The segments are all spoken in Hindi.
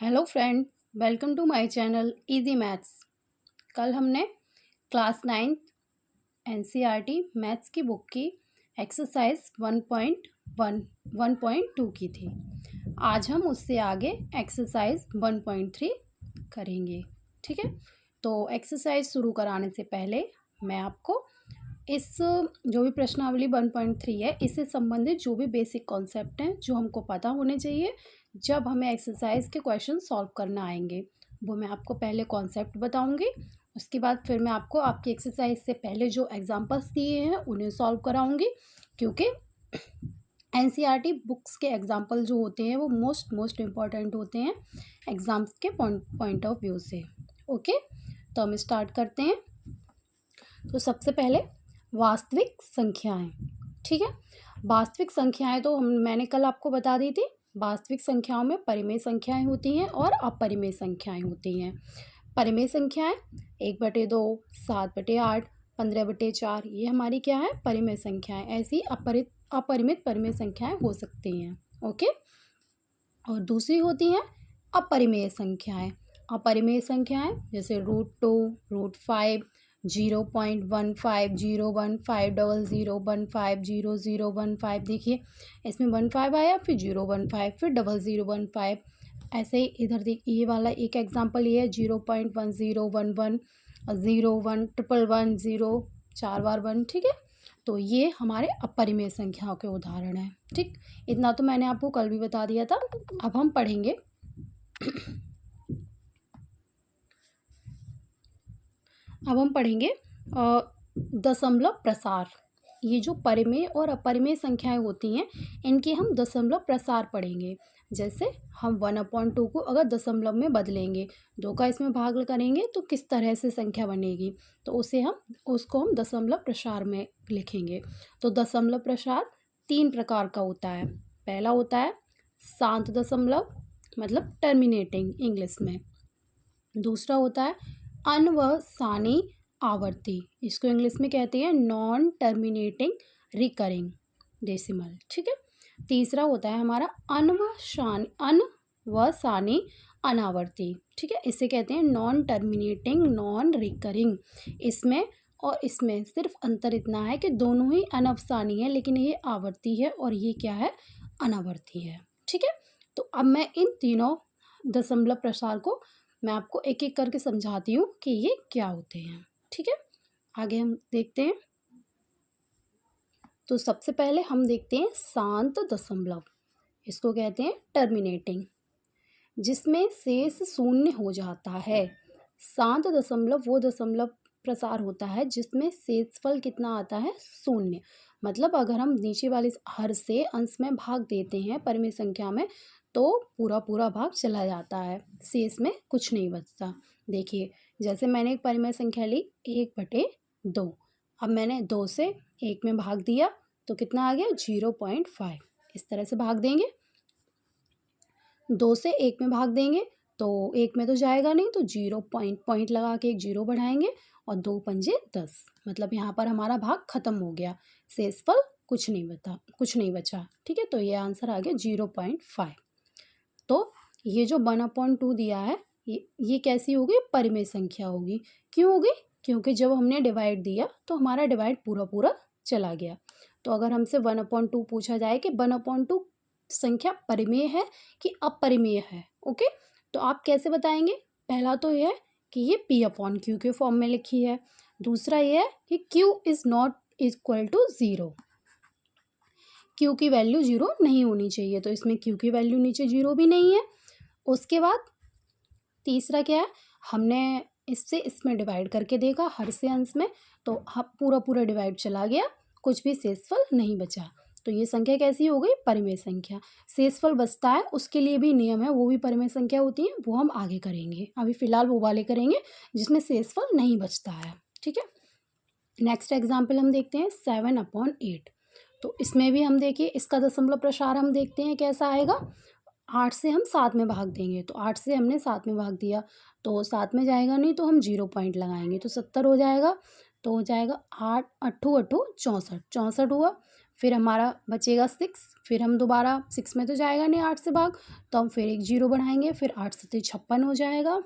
Hello friend, welcome to my channel easy maths. कल हमने क्लास 9 एनसीईआरटी मैथ्स की बुक की एक्सरसाइज 1.1 1.2 की थी। आज हम उससे आगे एक्सरसाइज 1.3 करेंगे। ठीक है, तो एक्सरसाइज शुरू कराने से पहले मैं आपको इस जो भी प्रश्नावली 1.3 है इससे संबंधित जो भी बेसिक कॉन्सेप्ट हैं जो हमको पता होने चाहिए जब हमें एक्सरसाइज के क्वेश्चन सॉल्व करना आएंगे, वो मैं आपको पहले कॉन्सेप्ट बताऊंगी। उसके बाद फिर मैं आपको आपकी एक्सरसाइज से पहले जो एग्जांपल्स दिए हैं उन्हें सॉल्व कराऊंगी, क्योंकि एनसीईआरटी बुक्स के एग्जांपल जो होते हैं वो मोस्ट इम्पॉर्टेंट होते हैं एग्ज़ाम्स के पॉइंट ऑफ व्यू से। ओके, तो हम स्टार्ट करते हैं। तो सबसे पहले वास्तविक संख्याएं। ठीक है, वास्तविक संख्याएं तो मैंने कल आपको बता दी थी। वास्तविक संख्याओं में परिमेय संख्याएं होती हैं और अपरिमेय संख्याएं होती हैं। परिमेय संख्याएं 1/2, 7/8, 15/4, ये हमारी क्या है, परिमेय संख्याएं। ऐसी अपरिमित परिमेय संख्याएं हो सकती हैं। ओके, और दूसरी होती हैं अपरिमेय संख्याएं। अपरिमेय संख्याएं जैसे √2, √5, 0.15, 0150015 0015। देखिए इसमें 15 आया, फिर 015, फिर 0015। ऐसे ही इधर देखिए, ये वाला एक एग्जांपल ये है 0.1011 01 111 0 4 बार 1। ठीक है, तो ये हमारे अपरिमेय संख्याओं के उदाहरण हैं। ठीक, इतना तो मैंने आपको कल भी बता दिया था। अब हम पढ़ेंगे दशमलव प्रसार। ये जो परिमेय और अपरिमेय संख्याएं होती हैं इनके हम दशमलव प्रसार पढ़ेंगे। जैसे हम 1/2 को अगर दशमलव में बदलेंगे, 2 का इसमें भाग करेंगे तो किस तरह से संख्या बनेगी, तो उसको हम दशमलव प्रसार में लिखेंगे। तो दशमलव प्रसार 3 प्रकार का होता है। पहला होता है शांत दशमलव, मतलब टर्मिनेटिंग इंग्लिश में। दूसरा होता है अनवसानी आवर्ती, इसको इंग्लिश में कहते हैं नॉन टर्मिनेटिंग रिकरिंग डेसिमल। ठीक है, तीसरा होता है हमारा अनवसानी अनावर्ती। ठीक है, इसे कहते हैं नॉन टर्मिनेटिंग नॉन रिकरिंग। इसमें और इसमें सिर्फ अंतर इतना है कि दोनों ही अनवसानी है, लेकिन ये आवर्ती है और ये क्या है, अनावर्ती है। ठीक है, तो अब मैं इन तीनों दशमलव प्रसार को मैं आपको एक एक करके समझाती हूँ कि ये क्या होते हैं। ठीक है, आगे हम देखते हैं। तो सबसे पहले हम देखते हैं शांत दशमलव, इसको कहते हैं टर्मिनेटिंग, जिसमें शेष शून्य हो जाता है। शांत दशमलव वो दशमलव प्रसार होता है जिसमें शेषफल कितना आता है, शून्य। मतलब अगर हम नीचे वाले हर से अंश में भाग देते हैं परिमेय संख्या में, तो पूरा पूरा भाग चला जाता है, शेष में कुछ नहीं बचता। देखिए जैसे मैंने एक परिमेय संख्या ली 1/2। अब मैंने 2 से 1 में भाग दिया तो कितना आ गया, 0.5। इस तरह से भाग देंगे, 2 से 1 में भाग देंगे तो 1 में तो जाएगा नहीं, तो 0 पॉइंट लगा के एक 0 बढ़ाएंगे और 2 पंजे 10। मतलब यहाँ पर हमारा भाग खत्म हो गया, शेषफल कुछ नहीं बचा। ठीक है, तो ये आंसर आ गया 0.5। तो ये जो 1/2 दिया है ये कैसी होगी, परिमेय संख्या होगी। क्यों होगी, क्योंकि जब हमने डिवाइड दिया तो हमारा डिवाइड पूरा पूरा चला गया। तो अगर हमसे 1/2 पूछा जाए कि 1/2 संख्या परिमेय है कि अपरिमेय है, ओके, तो आप कैसे बताएंगे। पहला तो यह है कि ये P/Q के फॉर्म में लिखी है। दूसरा ये है कि Q is not equal to 0, Q की वैल्यू 0 नहीं होनी चाहिए, तो इसमें Q की वैल्यू नीचे 0 भी नहीं है। उसके बाद तीसरा क्या है, हमने इसमें डिवाइड करके देखा हर से अंश में, तो पूरा पूरा डिवाइड चला गया, कुछ भी शेषफल नहीं बचा। तो ये संख्या कैसी हो गई, परिमेय संख्या। शेषफल बचता है उसके लिए भी नियम है, वो भी परिमेय संख्या होती है, वो हम आगे करेंगे। अभी फिलहाल वो वाले करेंगे जिसमें शेषफल नहीं बचता है। ठीक है, नेक्स्ट एग्जाम्पल हम देखते हैं 7/8। तो इसमें भी हम देखिए इसका दशमलव प्रसार हम देखते हैं कैसा आएगा। 8 से हम 7 में भाग देंगे, तो 8 से हमने 7 में भाग दिया तो 7 में जाएगा नहीं, तो हम 0 पॉइंट लगाएंगे तो 70 हो जाएगा। तो हो जाएगा 8 8 8 64 64 हुआ। फिर हमारा बचेगा 6, फिर हम दोबारा 6 में तो जाएगा नहीं 8 से भाग, तो हम फिर एक 0 बढ़ाएंगे, फिर 8 से 56 हो जाएगा,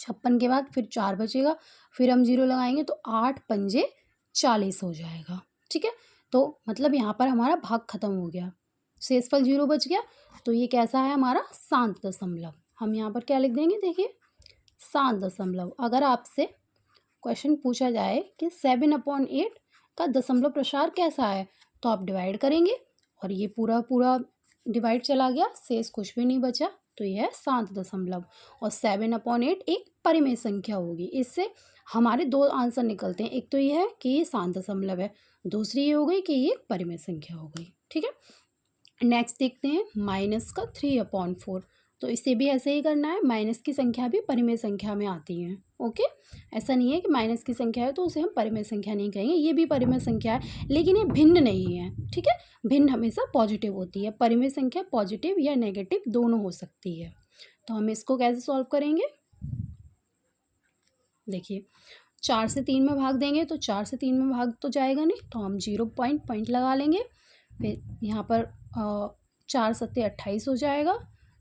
56 के बाद फिर 4 बचेगा, फिर हम 0 लगाएंगे तो 8 पंजे 40 हो जाएगा। ठीक है, तो मतलब यहाँ पर हमारा भाग खत्म हो गया, शेषफल 0 बच गया। तो ये कैसा है हमारा शांत दशमलव। हम यहाँ पर क्या लिख देंगे, देखिए शांत दशमलव। अगर आपसे क्वेश्चन पूछा जाए कि 7/8 का दशमलव प्रसार कैसा है, तो आप डिवाइड करेंगे और ये पूरा पूरा डिवाइड चला गया, शेष कुछ भी नहीं बचा, तो यह है शांत दशमलव। और 7/8 एक परिमेय संख्या होगी। इससे हमारे दो आंसर निकलते हैं, एक तो ये है कि ये शांत दशमलव है, दूसरी ये हो गई कि ये परिमेय संख्या हो गई। ठीक है, नेक्स्ट देखते हैं माइनस का 3/4। तो इसे भी ऐसे ही करना है, माइनस की संख्या भी परिमेय संख्या में आती है। ओके, ऐसा नहीं है कि माइनस की संख्या है तो उसे हम परिमेय संख्या नहीं कहेंगे, ये भी परिमेय संख्या है, लेकिन ये भिन्न नहीं है। ठीक है, भिन्न हमेशा पॉजिटिव होती है, परिमेय संख्या पॉजिटिव या नेगेटिव दोनों हो सकती है। तो हम इसको कैसे सॉल्व करेंगे, देखिए 4 से 3 में भाग देंगे तो 4 से 3 में भाग तो जाएगा नहीं, तो हम 0 पॉइंट लगा लेंगे। फिर यहाँ पर 4 सत्ते 28 हो जाएगा,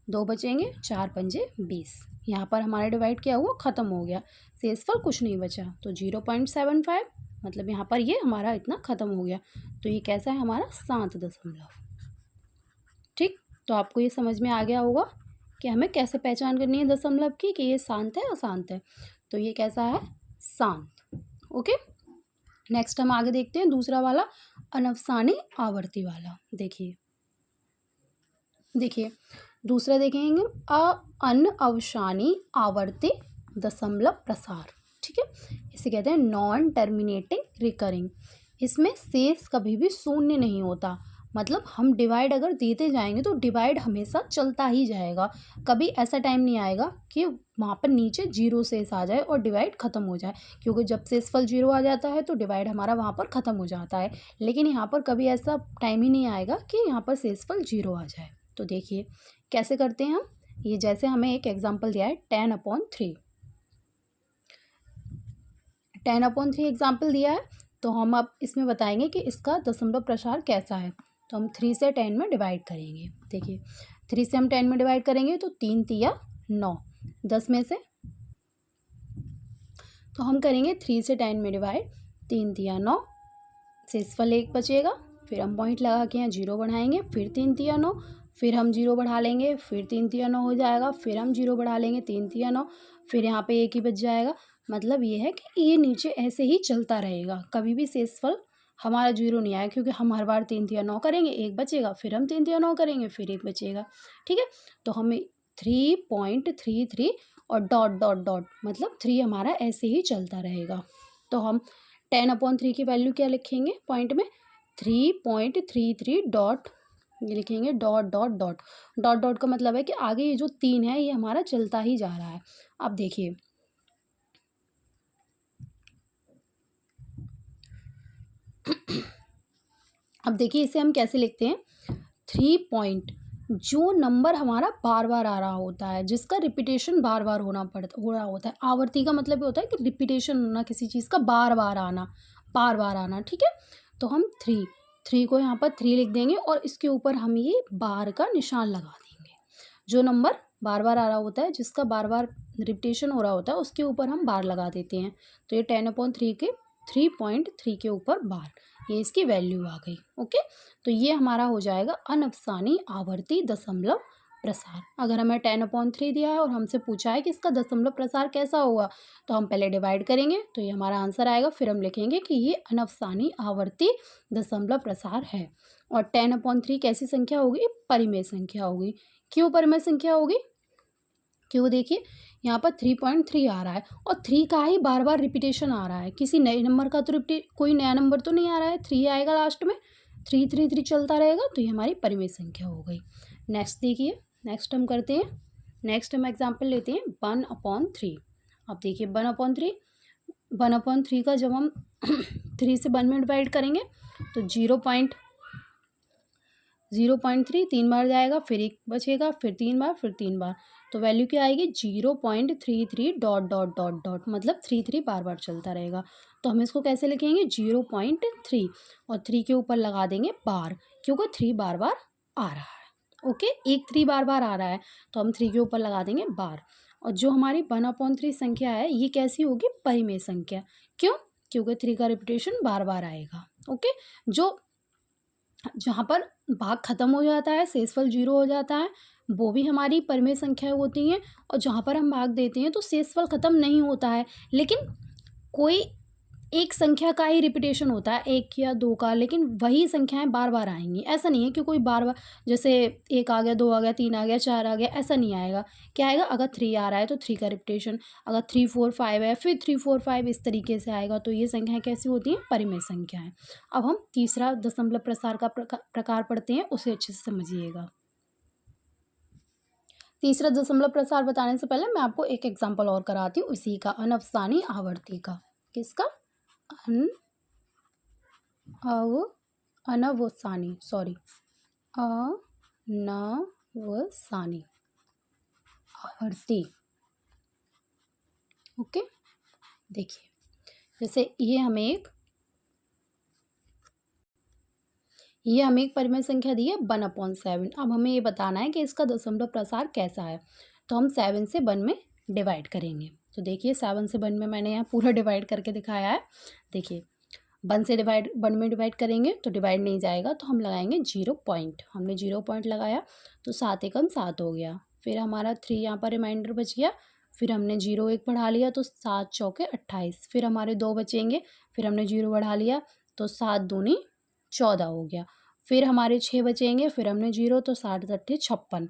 2 बचेंगे, 4 पंजे 20। यहाँ पर हमारा डिवाइड क्या हुआ, ख़त्म हो गया, शेषफल कुछ नहीं बचा, तो 0.75, मतलब यहाँ पर ये हमारा इतना ख़त्म हो गया। तो ये कैसा है हमारा शांत दशमलव। ठीक, तो आपको ये समझ में आ गया होगा कि हमें कैसे पहचान करनी है दशमलव की, कि ये शांत है अशांत है। तो ये कैसा है, शांत। ओके, नेक्स्ट हम आगे देखते हैं दूसरा वाला, अनवसानी आवर्ती वाला। देखिए दूसरा देखेंगे, अनअवसानी आवर्ती दशमलव प्रसार। ठीक है, इसे कहते हैं नॉन टर्मिनेटिंग रिकरिंग। इसमें शेष कभी भी शून्य नहीं होता, मतलब हम डिवाइड अगर देते जाएंगे तो डिवाइड हमेशा चलता ही जाएगा, कभी ऐसा टाइम नहीं आएगा कि वहाँ पर नीचे 0 शेष आ जाए और डिवाइड ख़त्म हो जाए, क्योंकि जब शेषफल 0 आ जाता है तो डिवाइड हमारा वहाँ पर ख़त्म हो जाता है। लेकिन यहाँ पर कभी ऐसा टाइम ही नहीं आएगा कि यहाँ पर शेषफल 0 आ जाए। तो देखिए कैसे करते हैं हम, ये जैसे हमें एक एग्जाम्पल दिया है 10/3, 10/3 एग्जाम्पल दिया है, तो हम अब इसमें बताएंगे कि इसका दशमलव प्रसार कैसा है। तो हम 3 से 10 में डिवाइड करेंगे। देखिए 3 से हम 10 में डिवाइड करेंगे तो 3 तिया 9, 10 में से, तो हम करेंगे 3 से 10 में डिवाइड, 3 तिया 9, शेषफल 1 बचेगा, फिर हम पॉइंट लगा के यहाँ 0 बढ़ाएंगे, फिर 3 तिया 9, फिर हम 0 बढ़ा लेंगे, फिर 3 तिया 9 हो जाएगा, फिर हम 0 बढ़ा लेंगे, 3 तिया 9, फिर यहाँ पे 1 ही बच जाएगा। मतलब ये है कि ये नीचे ऐसे ही चलता रहेगा, कभी भी शेषफल हमारा 0 नहीं आएगा, क्योंकि हम हर बार 3 तिया 9 करेंगे, 1 बचेगा, फिर हम 3 तिया 9 करेंगे, फिर 1 बचेगा। ठीक है, तो हमें 3.33 और डॉट डॉट डॉट, मतलब 3 हमारा ऐसे ही चलता रहेगा। तो हम 10/3 की वैल्यू क्या लिखेंगे पॉइंट में, 3.33 डॉट, ये लिखेंगे dot dot dot. Dot dot का मतलब है कि आगे ये जो 3 है ये हमारा चलता ही जा रहा है। अब देखिए इसे हम कैसे लिखते हैं, 3 पॉइंट, जो नंबर हमारा बार बार आ रहा होता है, जिसका रिपीटेशन बार बार हो रहा होता है। आवर्ती का मतलब ये होता है कि रिपीटेशन होना, किसी चीज़ का बार बार आना। ठीक है, तो हम 3 को यहाँ पर 3 लिख देंगे और इसके ऊपर हम ये बार का निशान लगा देंगे। जो नंबर बार बार आ रहा होता है, जिसका बार बार रिपीटेशन हो रहा होता है, उसके ऊपर हम बार लगा देते हैं। तो ये 10/3 के 3.3 के ऊपर बार, ये इसकी वैल्यू आ गई। ओके, तो ये हमारा हो जाएगा अनवसानी आवर्ती दशमलव प्रसार। अगर हमें 10/3 दिया है और हमसे पूछा है कि इसका दशमलव प्रसार कैसा होगा, तो हम पहले डिवाइड करेंगे, तो ये हमारा आंसर आएगा, फिर हम लिखेंगे कि ये अनवसानी आवर्ती दशमलव प्रसार है। और 10/3 कैसी संख्या होगी, परिमेय संख्या होगी। क्यों परिमेय संख्या होगी, क्यों, देखिए यहाँ पर 3.3 आ रहा है और 3 का ही बार बार रिपीटेशन आ रहा है, किसी नए नंबर का तो कोई नया नंबर तो नहीं आ रहा है, 3 आएगा लास्ट में, 3 चलता रहेगा, तो ये हमारी परिमेय संख्या हो गई। नेक्स्ट देखिए, नेक्स्ट हम करते हैं, नेक्स्ट हम एग्जाम्पल लेते हैं 1/3। अब देखिए 1/3 का जब हम 3 से 1 में डिवाइड करेंगे तो 0.3 3 बार जाएगा, फिर 1 बचेगा, फिर 3 बार, फिर 3 बार, तो वैल्यू क्या आएगी 0.33 डॉट डॉट डॉट डॉट, मतलब 33 बार बार चलता रहेगा। तो हम इसको कैसे लिखेंगे 0.3 और 3 के ऊपर लगा देंगे बार, क्योंकि 3 बार बार आ रहा है। ओके, एक 3 बार बार आ रहा है तो हम 3 के ऊपर लगा देंगे बार। और जो हमारी 1/3 संख्या है ये कैसी होगी, परिमेय संख्या। क्यों, क्योंकि 3 का रिपीटेशन बार बार आएगा। ओके, जो जहाँ पर भाग खत्म हो जाता है, शेषफल 0 हो जाता है, वो भी हमारी परिमेय संख्या होती हैं। और जहाँ पर हम भाग देते हैं तो शेषफल खत्म नहीं होता है, लेकिन कोई एक संख्या का ही रिपीटेशन होता है, 1 या 2 का, लेकिन वही संख्याएँ बार-बार आएँगी। ऐसा नहीं है कि कोई बार-बार जैसे 1 आ गया, 2 आ गया, 3 आ गया, 4 आ गया, ऐसा नहीं आएगा। क्या आएगा, अगर 3 आ रहा है तो 3 का रिपीटेशन, अगर 3, 4, 5 है, फिर 3, 4, 5 इस तरीके से आएगा। तो ये संख्याएँ कैसी होती हैं, परिमेय संख्याएँ। अब हम तीसरा दशमलव प्रसार का प्रकार पढ़ते हैं, उसे अच्छे से समझिएगा। तीसरा दशमलव प्रसार बताने से पहले मैं आपको एक एग्जाम्पल और कराती हूँ इसी का, अनअवसानी आवर्ती का। किसका, अनवसानी, सॉरी, अनवसानी आवर्ती। ओके, देखिए जैसे ये हमें एक परिमेय संख्या दी है 1/7। अब हमें ये बताना है कि इसका दशमलव प्रसार कैसा है। तो हम 7 से 1 में डिवाइड करेंगे। तो देखिए 7 से 1 में मैंने यहाँ पूरा डिवाइड करके दिखाया है। देखिए 1 से 1 में डिवाइड करेंगे तो डिवाइड नहीं जाएगा, तो हम लगाएंगे 0 पॉइंट। हमने 0 पॉइंट लगाया तो 7 एकम 7 हो गया। फिर हमारा 3 यहाँ पर रिमाइंडर बच गया। फिर हमने 0 1 बढ़ा लिया तो 7 चौके 28। फिर हमारे 2 बचेंगे, फिर हमने 0 बढ़ा लिया तो 7 दूनी 14 हो गया। फिर हमारे 6 बचेंगे, फिर हमने 0 तो 7 अट्ठे 56।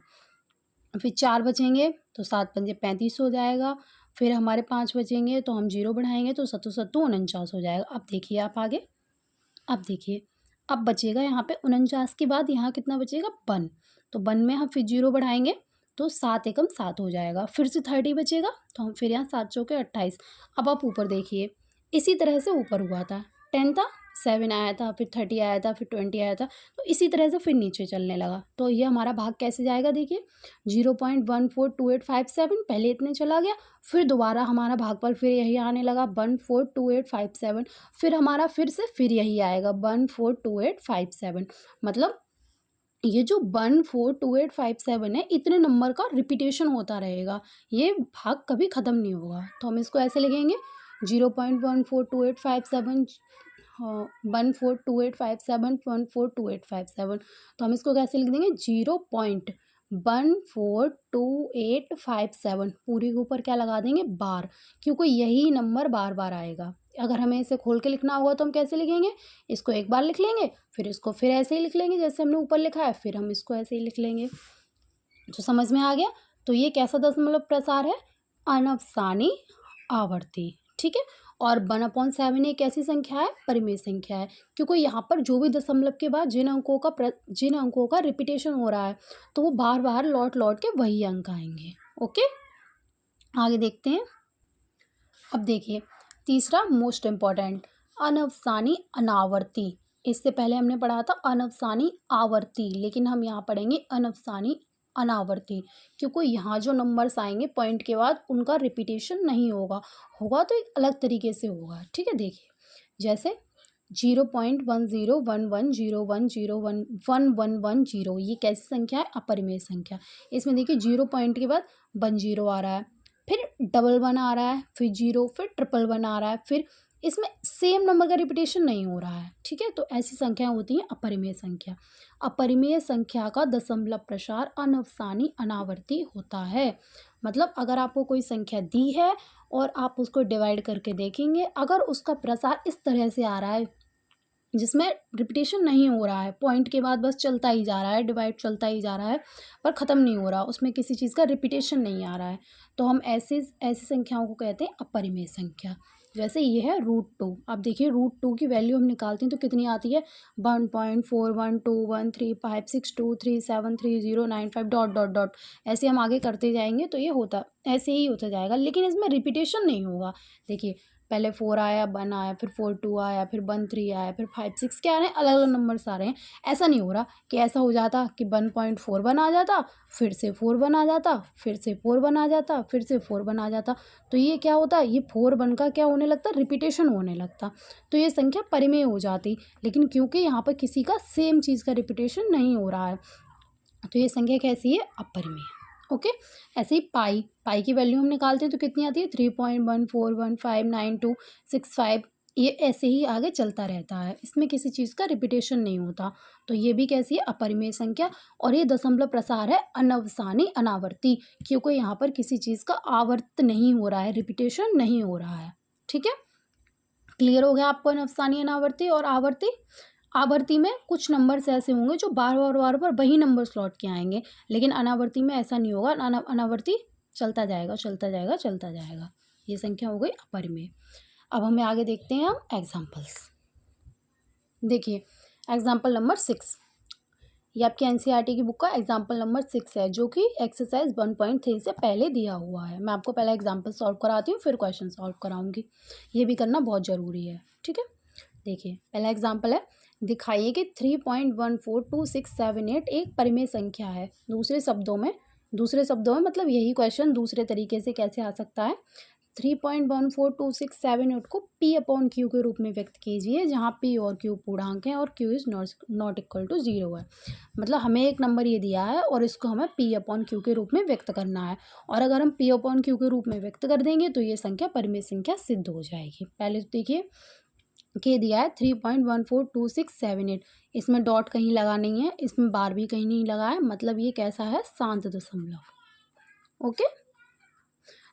फिर 4 बचेंगे तो 7 पंजे 35 हो जाएगा। फिर हमारे 5 बचेंगे तो हम 0 बढ़ाएंगे तो 7 सत्तू 49 हो जाएगा। अब देखिए आप आगे, अब देखिए अब बचेगा यहाँ पे 49 के बाद यहाँ कितना बचेगा 1। तो 1 में हम फिर 0 बढ़ाएंगे तो 7 एकम 7 हो जाएगा। फिर से 30 बचेगा तो हम फिर यहाँ 7 चौके 28। अब आप ऊपर देखिए, इसी तरह से ऊपर हुआ था, 10 था, 7 आया था, फिर 30 आया था, फिर 20 आया था, तो इसी तरह से फिर नीचे चलने लगा। तो ये हमारा भाग कैसे जाएगा, देखिए 0.142857 पहले इतने चला गया, फिर दोबारा हमारा भागफल फिर यही आने लगा 142857। फिर हमारा फिर से फिर यही आएगा 142857। मतलब ये जो 142857 है, इतने नंबर का रिपीटेशन होता रहेगा, ये भाग कभी ख़त्म नहीं होगा। तो हम इसको ऐसे लिखेंगे 0.142857, 142857, 142857। तो हम इसको कैसे लिख देंगे 0.142857, पूरे के ऊपर क्या लगा देंगे बार, क्योंकि यही नंबर बार बार आएगा। अगर हमें इसे खोल के लिखना होगा तो हम कैसे लिखेंगे, इसको एक बार लिख लेंगे, फिर इसको फिर ऐसे ही लिख लेंगे जैसे हमने ऊपर लिखा है, फिर हम इसको ऐसे ही लिख लेंगे। जो समझ में आ गया। तो ये कैसा दशमलव प्रसार है, अनअवसानी आवर्ती, ठीक है। और 1/7 एक ऐसी संख्या है, परिमेय संख्या है, क्योंकि यहाँ पर जो भी दशमलव के बाद जिन अंकों का रिपीटेशन हो रहा है तो वो बार बार लौट लौट के वही अंक आएंगे। ओके, आगे देखते हैं। अब देखिए तीसरा मोस्ट इम्पॉर्टेंट, अनअवसानी अनावर्ती। इससे पहले हमने पढ़ा था अनअवसानी आवर्ती, लेकिन हम यहाँ पढ़ेंगे अनअवसानी अनावर्ती, क्योंकि यहाँ जो नंबर्स आएंगे पॉइंट के बाद उनका रिपीटेशन नहीं होगा, होगा तो एक अलग तरीके से होगा। ठीक है, देखिए जैसे 0.101101011110, ये कैसी संख्या है, अपरिमेय संख्या। इसमें देखिए 0 पॉइंट के बाद 10 आ रहा है, फिर 11 आ रहा है, फिर 0, फिर 11 आ रहा है, फिर इसमें सेम नंबर का रिपीटेशन नहीं हो रहा है। ठीक है, तो ऐसी संख्याएं होती हैं अपरिमेय संख्या। अपरिमेय संख्या का दशमलव प्रसार अनअवसानी अनावर्ती होता है। मतलब अगर आपको कोई संख्या दी है और आप उसको डिवाइड करके देखेंगे, अगर उसका प्रसार इस तरह से आ रहा है जिसमें रिपीटेशन नहीं हो रहा है, पॉइंट के बाद बस चलता ही जा रहा है, डिवाइड चलता ही जा रहा है पर ख़त्म नहीं हो रहा, उसमें किसी चीज़ का रिपीटेशन नहीं आ रहा है, तो हम ऐसी संख्याओं को कहते हैं अपरिमेय संख्या। जैसे ये है √2। अब देखिए √2 की वैल्यू हम निकालते हैं तो कितनी आती है, 1.41213562373095 डॉट डॉट डॉट, ऐसे हम आगे करते जाएंगे तो ये होता ऐसे ही होता जाएगा, लेकिन इसमें रिपीटेशन नहीं होगा। देखिए पहले 4 आया, 1 आया, फिर 4 2 आया, फिर 1 3 आया, फिर 5 6 क्या आ रहे हैं, अलग-अलग नंबर्स आ रहे हैं। ऐसा नहीं हो रहा कि ऐसा हो जाता कि 1.41 आ जाता, फिर से 41 आ जाता, फिर से 41 आ जाता, फिर से 41 आ जाता। तो ये क्या होता है, ये 41 का क्या होने लगता, रिपीटेशन होने लगता। तो ये संख्या परिमेय हो जाती। लेकिन क्योंकि यहाँ पर किसी का सेम चीज़ का रिपीटेशन नहीं हो रहा है, तो ये संख्या कैसी है, अपरिमेय। ओके। ऐसे ही पाई की वैल्यू हम निकालते हैं तो कितनी आती है, 3.14159265। ये ऐसे ही आगे चलता रहता है, इसमें किसी चीज़ का रिपीटेशन नहीं होता। तो ये भी कैसी है, अपरिमेय संख्या। और ये दशमलव प्रसार है अनवसानी अनावर्ती, क्योंकि यहाँ पर किसी चीज़ का आवर्त नहीं हो रहा है, रिपीटेशन नहीं हो रहा है। ठीक है, क्लियर हो गया आपको अनवसानी अनावर्ती और आवर्ती। आवर्ती में कुछ नंबर्स ऐसे होंगे जो बार बार वही नंबर स्लॉट के आएंगे, लेकिन अनावर्ती में ऐसा नहीं होगा। अनावर्ती चलता जाएगा चलता जाएगा चलता जाएगा। ये संख्या हो गई अपरिमेय। अब हमें आगे देखते हैं हम एग्जाम्पल्स। देखिए एग्जाम्पल नंबर 6, ये आपकी एनसीईआरटी की बुक का एग्जाम्पल नंबर 6 है, जो कि एक्सरसाइज 1.3 से पहले दिया हुआ है। मैं आपको पहले एग्जाम्पल सॉल्व कराती हूँ, फिर क्वेश्चन सॉल्व कराऊंगी। ये भी करना बहुत ज़रूरी है। ठीक है, देखिए पहला एग्जाम्पल है, दिखाइए कि 3.142678 एक परिमेय संख्या है। दूसरे शब्दों में मतलब यही क्वेश्चन दूसरे तरीके से कैसे आ सकता है। 3.142678 को P अपॉन Q के रूप में व्यक्त कीजिए, जहाँ P और Q पूर्णांक हैं और Q is not equal to 0 है। मतलब हमें एक नंबर ये दिया है और इसको हमें P अपॉन Q के रूप में व्यक्त करना है। और अगर हम P अपॉन Q के रूप में व्यक्त कर देंगे तो ये संख्या परिमेय संख्या सिद्ध हो जाएगी। पहले तो देखिए के दिया है 3.142678, इसमें डॉट कहीं लगा नहीं है, इसमें बार भी कहीं नहीं लगा है, मतलब ये कैसा है, शांत दशमलव। ओके,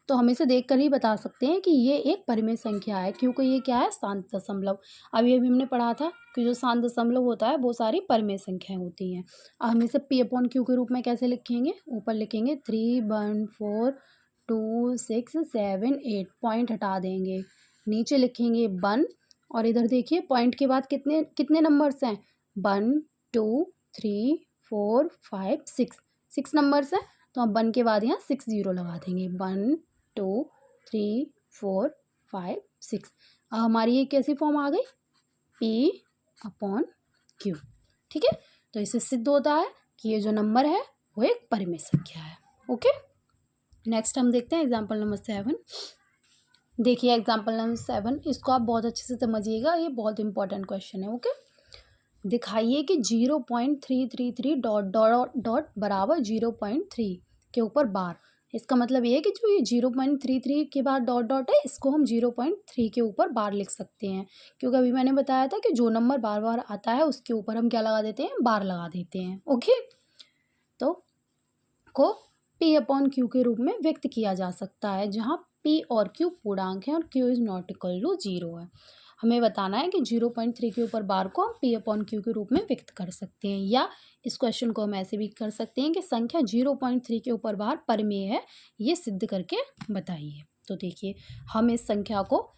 तो हम इसे देखकर ही बता सकते हैं कि ये एक परिमेय संख्या है, क्योंकि ये क्या है, शांत दशमलव। अभी हमने पढ़ा था कि जो शांत दशमलव होता है वो सारी परिमेय संख्याएं होती हैं। अब हम इसे P अपॉन Q के रूप में कैसे लिखेंगे, ऊपर लिखेंगे 3.142678, पॉइंट हटा देंगे, नीचे लिखेंगे 1, और इधर देखिए पॉइंट के बाद कितने कितने नंबर्स हैं, 1 2 3 4 5 6 नंबर्स हैं। तो हम 1 के बाद यहाँ 6 0 लगा देंगे, 1 2 3 4 5 6। अब हमारी ये कैसी फॉर्म आ गई, P अपॉन Q। ठीक है, तो इससे सिद्ध होता है कि ये जो नंबर है वो एक परिमेय संख्या है। ओके, नेक्स्ट हम देखते हैं एग्जाम्पल नंबर 7। देखिए एग्जाम्पल नंबर 7, इसको आप बहुत अच्छे से समझिएगा, ये बहुत इंपॉर्टेंट क्वेश्चन है। ओके, दिखाइए कि 0.333 डॉट डॉट डॉट बराबर 0.3 के ऊपर बार। इसका मतलब ये है कि जो ये 0.33 के बाद डॉट डॉट है, इसको हम 0.3 के ऊपर बार लिख सकते हैं, क्योंकि अभी मैंने बताया था कि जो नंबर बार बार आता है उसके ऊपर हम क्या लगा देते हैं, बार लगा देते हैं। ओके, तो को P अपॉन Q के रूप में व्यक्त किया जा सकता है, जहाँ P और Q पूर्णांक हैं और Q is not equal to 0 है। हमें बताना है कि 0.3 के ऊपर बार को हम P अपॉन Q के रूप में व्यक्त कर सकते हैं, या इस क्वेश्चन को हम ऐसे भी कर सकते हैं कि संख्या 0.3 के ऊपर बार परिमेय है, ये सिद्ध करके बताइए। तो देखिए हम इस संख्या को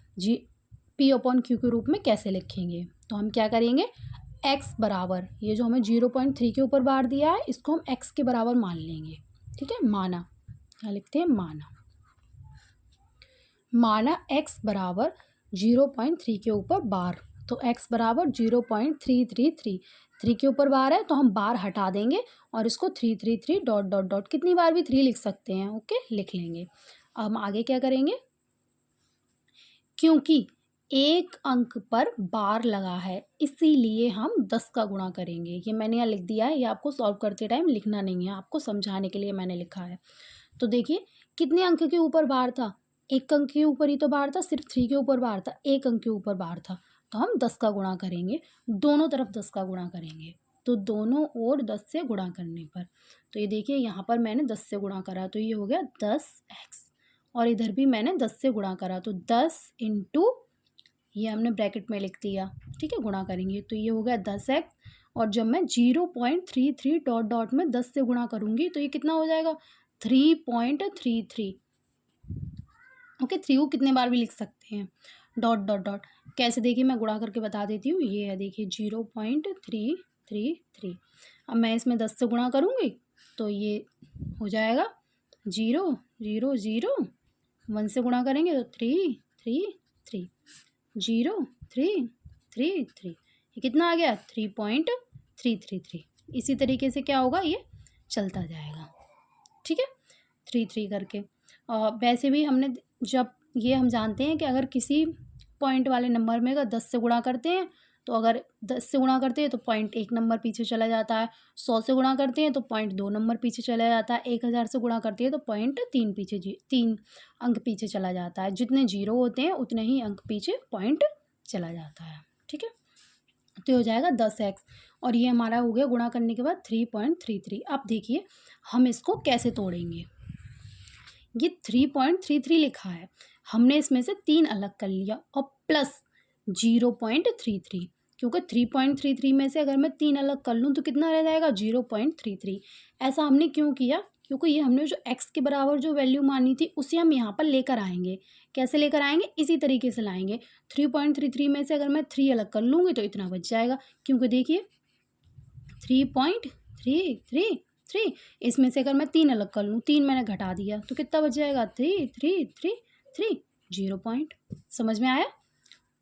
P अपॉन Q के रूप में कैसे लिखेंगे, तो हम क्या करेंगे, x बराबर, ये जो हमें 0.3 के ऊपर बार दिया है इसको हम x के बराबर मान लेंगे। ठीक है, माना, क्या लिखते हैं, माना x बराबर 0.3 के ऊपर बार, तो x बराबर 0.333, 3 के ऊपर बार है तो हम बार हटा देंगे और इसको 333 डॉट डॉट डॉट, कितनी बार भी 3 लिख सकते हैं। ओके, लिख लेंगे। अब हम आगे क्या करेंगे, क्योंकि एक अंक पर बार लगा है इसीलिए हम 10 का गुणा करेंगे। ये मैंने यहाँ लिख दिया है, ये आपको सॉल्व करते टाइम लिखना नहीं है, आपको समझाने के लिए मैंने लिखा है। तो देखिए कितने अंक के ऊपर बार था, एक अंक के ऊपर ही तो बार था, सिर्फ 3 के ऊपर बार था, एक अंक के ऊपर बार था, तो हम 10 का गुणा करेंगे, दोनों तरफ 10 का गुणा करेंगे। तो दोनों ओर 10 से गुणा करने पर, तो ये देखिए यहाँ पर मैंने 10 से गुणा करा तो ये हो गया 10x, और इधर भी मैंने 10 से गुणा करा तो 10 इंटू, ये हमने ब्रैकेट में लिख दिया। ठीक है, गुणा करेंगे तो ये हो गया 10x, और जब मैं 0.33 डॉट डॉट में 10 से गुणा करूँगी तो ये कितना हो जाएगा, 3.33। ओके, 3 को कितने बार भी लिख सकते हैं, डॉट डॉट डॉट। कैसे, देखिए मैं गुणा करके बता देती हूँ, ये है देखिए 0.333। अब मैं इसमें 10 से गुणा करूँगी तो ये हो जाएगा 0 0 0, 1 से गुणा करेंगे तो 3 3 3, 0, 3, 3, 3, ये कितना आ गया 3.333। इसी तरीके से क्या होगा, ये चलता जाएगा, ठीक है, 3 करके। वैसे भी हमने जब ये हम जानते हैं कि अगर किसी पॉइंट वाले नंबर में अगर 10 से गुणा करते हैं तो अगर 10 से गुणा करते हैं तो पॉइंट 1 नंबर पीछे चला जाता है, 100 से गुणा करते हैं तो पॉइंट 2 नंबर पीछे चला जाता है, 1000 से गुणा करते हैं तो पॉइंट 3 अंक पीछे चला जाता है। जितने जीरो होते हैं उतने ही अंक पीछे पॉइंट चला जाता है, ठीक है। तो हो जाएगा 10x और ये हमारा हो गया गुणा करने के बाद 3.33। अब देखिए हम इसको कैसे तोड़ेंगे। ये 3.33 लिखा है, हमने इसमें से 3 अलग कर लिया और प्लस 0.33, क्योंकि 3.33 में से अगर मैं 3 अलग कर लूँ तो कितना रह जाएगा 0.33। ऐसा हमने क्यों किया, क्योंकि ये हमने जो x के बराबर जो वैल्यू मानी थी उसे हम यहाँ पर लेकर आएंगे। कैसे लेकर आएंगे, इसी तरीके से लाएंगे। 3.33 में से अगर मैं 3 अलग कर लूँगी तो इतना बच जाएगा, क्योंकि देखिए 3.333, इसमें से अगर मैं 3 अलग कर लूँ, 3 मैंने घटा दिया तो कितना बच जाएगा 3 0 पॉइंट। समझ में आया।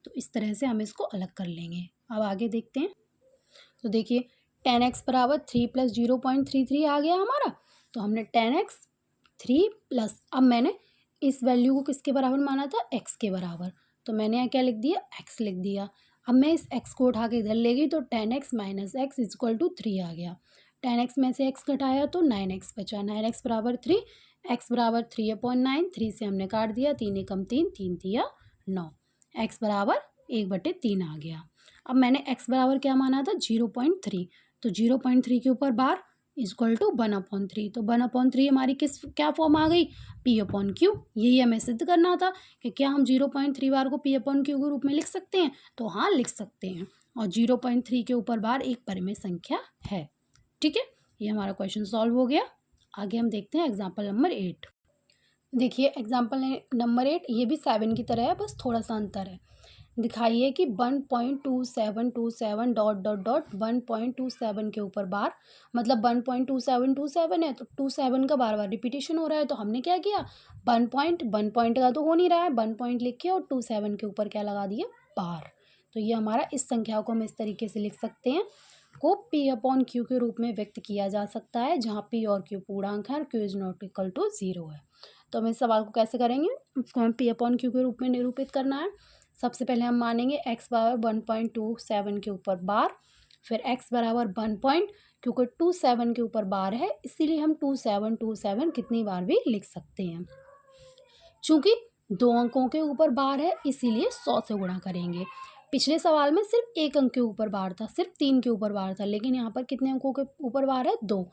तो इस तरह से हम इसको अलग कर लेंगे। अब आगे देखते हैं। तो देखिए 10x बराबर 3 प्लस 0.33 आ गया हमारा। तो हमने 10x 3 प्लस, अब मैंने इस वैल्यू को किसके बराबर माना था, x के बराबर, तो मैंने यहाँ क्या लिख दिया, x लिख दिया। अब मैं इस x को उठा के इधर ले गई तो 10x minus x equal to 3 आ गया। 10x में से x घटाया तो 9x बचा। 9x बराबर 3, x बराबर 3/9, 3 से हमने काट दिया, 3 एकम 3, 3 तिया 9, x बराबर 1/3 आ गया। अब मैंने x बराबर क्या माना था 0.3, तो 0.3 के ऊपर बार इक्वल टू 1/3, तो 1/3 हमारी क्या फॉर्म आ गई, p/q। यही हमें सिद्ध करना था कि क्या हम 0.3 बार को p/q के रूप में लिख सकते हैं, तो हाँ लिख सकते हैं। और 0.3 के ऊपर बार एक परिमेय संख्या है, ठीक है। ये हमारा क्वेश्चन सॉल्व हो गया। आगे हम देखते हैं एग्जाम्पल नंबर 8। देखिए एग्जाम्पल नंबर 8 ये भी 7 की तरह है, बस थोड़ा सा अंतर है। दिखाइए कि 1.2727 डॉट डॉट डॉट 1.27 के ऊपर बार, मतलब 1.2727 है तो 27 का बार बार रिपीटेशन हो रहा है, तो हमने क्या किया 1 पॉइंट का तो हो नहीं रहा है, 1 पॉइंट लिख के और 27 के ऊपर क्या लगा दिया बार। तो ये हमारा इस संख्या को हम इस तरीके से लिख सकते हैं, को p/q के रूप में व्यक्त किया जा सकता है, जहाँ p और q पूर्णांक है और q is not equal to 0 है। तो हम इस सवाल को कैसे करेंगे, इसको हम p/q के रूप में निरूपित करना है। सबसे पहले हम मानेंगे x बराबर 1.27 के ऊपर बार, फिर x बराबर 1 पॉइंट, क्योंकि 27 के ऊपर बार है इसीलिए हम 2727 कितनी बार भी लिख सकते हैं। चूँकि 2 अंकों के ऊपर बार है इसीलिए 100 से गुणा करेंगे। पिछले सवाल में सिर्फ 1 अंक के ऊपर बार था, सिर्फ 3 के ऊपर बार था, लेकिन यहाँ पर कितने अंकों के ऊपर बार है, 2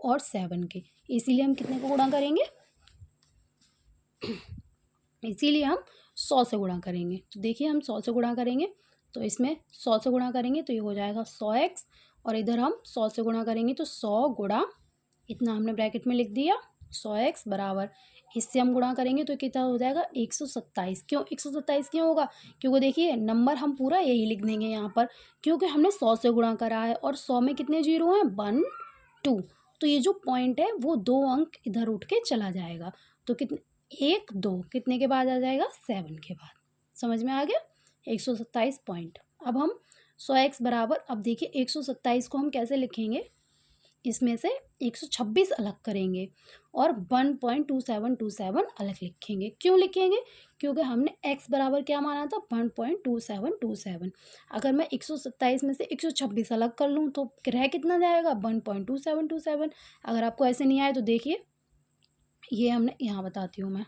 और 7 के, इसीलिए हम कितने को गुणा करेंगे, इसीलिए हम 100 से गुणा करेंगे। तो देखिए हम 100 से गुणा करेंगे तो इसमें 100 से गुणा करेंगे तो ये हो जाएगा 100x, और इधर हम 100 से गुणा करेंगे तो 100 गुणा इतना हमने ब्रैकेट में लिख दिया 100x बराबर, इससे हम गुणा करेंगे तो कितना हो जाएगा 127। क्यों 127 क्यों होगा, क्योंकि देखिए नंबर हम पूरा यही लिख देंगे यहाँ पर, क्योंकि हमने 100 से गुणा करा है और 100 में कितने जीरो हैं 1 2, तो ये जो पॉइंट है वो 2 अंक इधर उठ के चला जाएगा, तो कितने 1 2 कितने के बाद आ जाएगा 7 के बाद। समझ में आ गया 127 पॉइंट। अब हम 100x बराबर, अब देखिए 127 को हम कैसे लिखेंगे, इसमें से 126 अलग करेंगे और 1.2727 अलग लिखेंगे। क्यों लिखेंगे, क्योंकि हमने x बराबर क्या माना था 1.2727। अगर मैं 127 में से 126 अलग कर लूँ तो रह कितना जाएगा 1.2727। अगर आपको ऐसे नहीं आए तो देखिए ये हमने यहाँ बताती हूँ मैं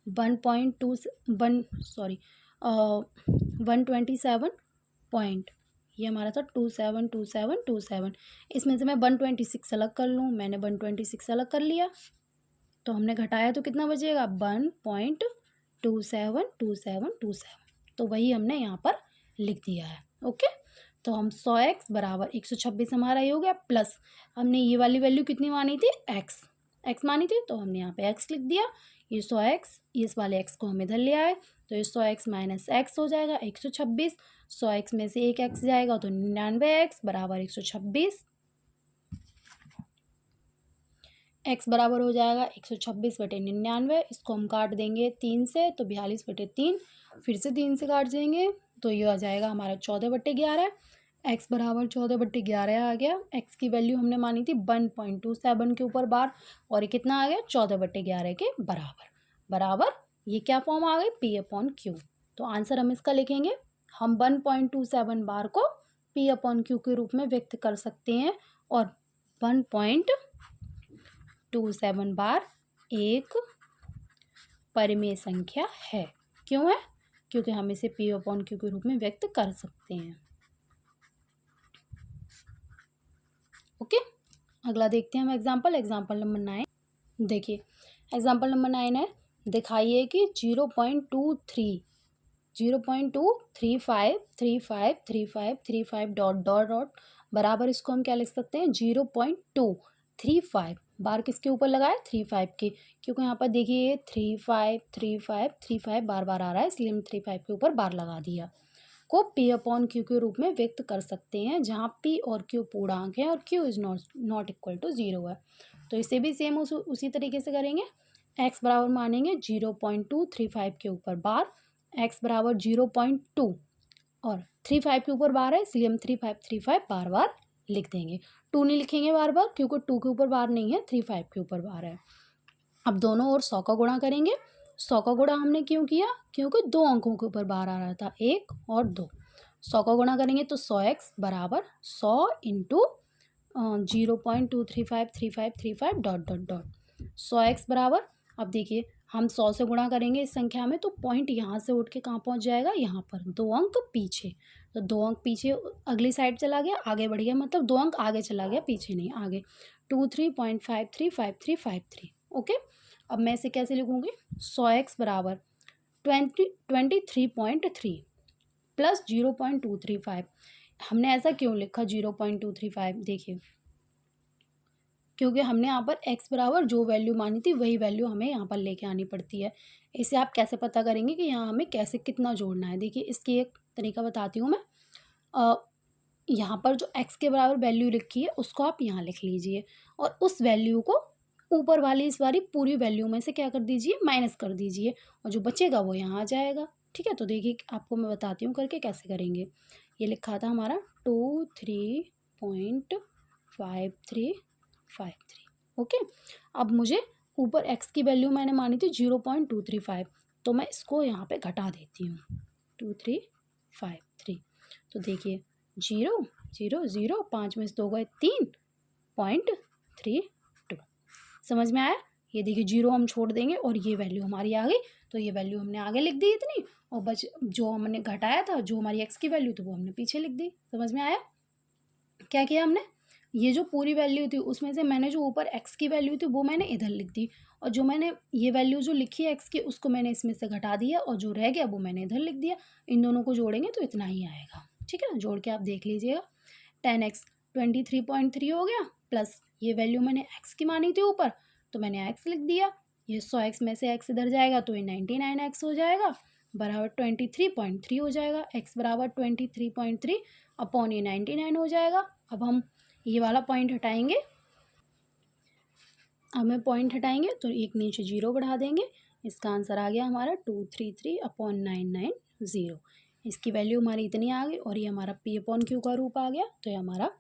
127 पॉइंट, ये हमारा था 272727। इसमें से मैं 126 अलग कर लूँ, मैंने 126 अलग कर लिया तो हमने घटाया तो कितना बचेगा 1.272727, तो वही हमने यहाँ पर लिख दिया है। ओके, तो हम 100x बराबर 126 हमारा ये हो गया, प्लस हमने ये वाली वैल्यू कितनी मानी थी x मानी थी, तो हमने यहाँ पे x लिख दिया। ये 100x, इस वाले x को हम इधर ले आए तो ये 100x माइनस x हो जाएगा 126। 100x में से एक x जाएगा तो 99x बराबर 126। x बराबर हो जाएगा 126/99। इसको हम काट देंगे 3 से तो 42/3, फिर से 3 से काट देंगे तो ये आ जाएगा हमारा 14/11। x बराबर 14/11 आ गया। x की वैल्यू हमने मानी थी 1.27 के ऊपर बार, और ये कितना आ गया 14/11 के बराबर। बराबर ये क्या फॉर्म आ गई, P/Q। तो आंसर हम इसका लिखेंगे, हम 1.27 बार को P/Q के रूप में व्यक्त कर सकते हैं, और 1.27 बार एक परिमेय संख्या है। क्यों है, क्योंकि हम इसे P/Q के रूप में व्यक्त कर सकते हैं। ओके, अगला देखते हैं हम एग्जाम्पल नंबर 9। देखिए एग्जाम्पल नंबर 9 है, दिखाइए कि 0.235 डॉट बराबर, इसको हम क्या लिख सकते हैं 0.235 बार किसके ऊपर लगाए 35 के, क्योंकि यहाँ पर देखिए 35 बार बार आ रहा है, इसलिए हम 35 के ऊपर बार लगा दिया। को P/Q के रूप में व्यक्त कर सकते हैं, जहाँ P और Q पूर्णांक है और Q is not equal to 0 है। तो इसे भी सेम उसी तरीके से करेंगे। x बराबर मानेंगे 0.235 के ऊपर बार, x बराबर 0.2 और 35 के ऊपर बार है, इसलिए हम 35 बार बार लिख देंगे। 2 नहीं लिखेंगे बार बार, क्योंकि 2 के ऊपर बार नहीं है, 35 के ऊपर बार है। अब दोनों ओर 100 का गुणा करेंगे। 100 का गुणा हमने क्यों किया, क्योंकि 2 अंकों के ऊपर बार आ रहा था, 1 और 2। 100 का गुणा करेंगे तो 100x बराबर 100 इंटू 0.235 डॉट 100x बराबर, अब देखिए हम 100 से गुणा करेंगे इस संख्या में, तो पॉइंट यहाँ से उठ के कहाँ पहुँच जाएगा, यहाँ पर 2 अंक पीछे। तो 2 अंक पीछे अगली साइड चला गया, आगे बढ़ गया, मतलब 2 अंक आगे चला गया, पीछे नहीं, आगे 23.535353। ओके, अब मैं इसे कैसे लिखूँगी, 100x बराबर 23.3 प्लस 0.235। हमने ऐसा क्यों लिखा 0.235, देखिए क्योंकि हमने यहाँ पर x बराबर जो वैल्यू मानी थी वही वैल्यू हमें यहाँ पर लेके आनी पड़ती है। इसे आप कैसे पता करेंगे कि यहाँ हमें कैसे कितना जोड़ना है, देखिए इसकी एक तरीका बताती हूँ मैं। यहाँ पर जो x के बराबर वैल्यू लिखी है उसको आप यहाँ लिख लीजिए, और उस वैल्यू को ऊपर वाली इस वाली पूरी वैल्यू में से क्या कर दीजिए, माइनस कर दीजिए, और जो बचेगा वो यहाँ आ जाएगा। ठीक है, तो देखिए आपको मैं बताती हूँ करके कैसे करेंगे। ये लिखा था हमारा 23.5353। ओके, अब मुझे ऊपर x की वैल्यू मैंने मानी थी 0.235, तो मैं इसको यहाँ पे घटा देती हूँ 2353। तो देखिए 0 0 0, 5 में से 2 गए 3.32। समझ में आया, ये देखिए 0 हम छोड़ देंगे और ये वैल्यू हमारी आ गई, तो ये वैल्यू हमने आगे लिख दी इतनी, और बच जो हमने घटाया था, जो हमारी x की वैल्यू थी वो हमने पीछे लिख दी। समझ में आया, क्या किया हमने, ये जो पूरी वैल्यू थी उसमें से मैंने जो ऊपर x की वैल्यू थी वो मैंने इधर लिख दी, और जो मैंने ये वैल्यू जो लिखी है x की उसको मैंने इसमें से घटा दिया, और जो रह गया वो मैंने इधर लिख दिया। इन दोनों को जोड़ेंगे तो इतना ही आएगा। ठीक है, जोड़ के आप देख लीजिएगा, 10x 23.3 हो गया, प्लस ये वैल्यू मैंने x की मानी थी ऊपर, तो मैंने x लिख दिया। ये 100x में से x इधर जाएगा तो ये 99x हो जाएगा, बराबर 23.3 हो जाएगा। x बराबर 23.3 अपॉन ये 99 हो जाएगा। अब हम ये वाला पॉइंट हटाएंगे, हमें पॉइंट हटाएंगे तो एक नीचे 0 बढ़ा देंगे। इसका आंसर आ गया हमारा 233/990। इसकी वैल्यू हमारी इतनी आ गई, और ये हमारा P/Q का रूप आ गया। तो ये हमारा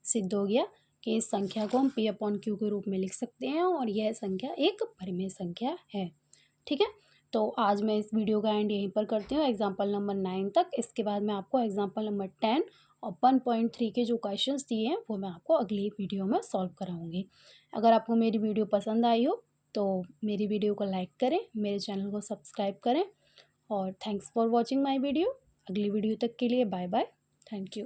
सिद्ध हो गया कि इस संख्या को हम P/Q के रूप में लिख सकते हैं, और यह संख्या एक परिमेय संख्या है। ठीक है, तो आज मैं इस वीडियो का एंड यहीं पर करती हूँ, एग्जाम्पल नंबर 9 तक। इसके बाद मैं आपको एग्जाम्पल नंबर 10 और 1.3 के जो क्वेश्चंस दिए हैं वो मैं आपको अगली वीडियो में सॉल्व कराऊंगी। अगर आपको मेरी वीडियो पसंद आई हो तो मेरी वीडियो को लाइक करें, मेरे चैनल को सब्सक्राइब करें, और thanks for watching my video. अगली वीडियो तक के लिए बाय बाय, थैंक यू।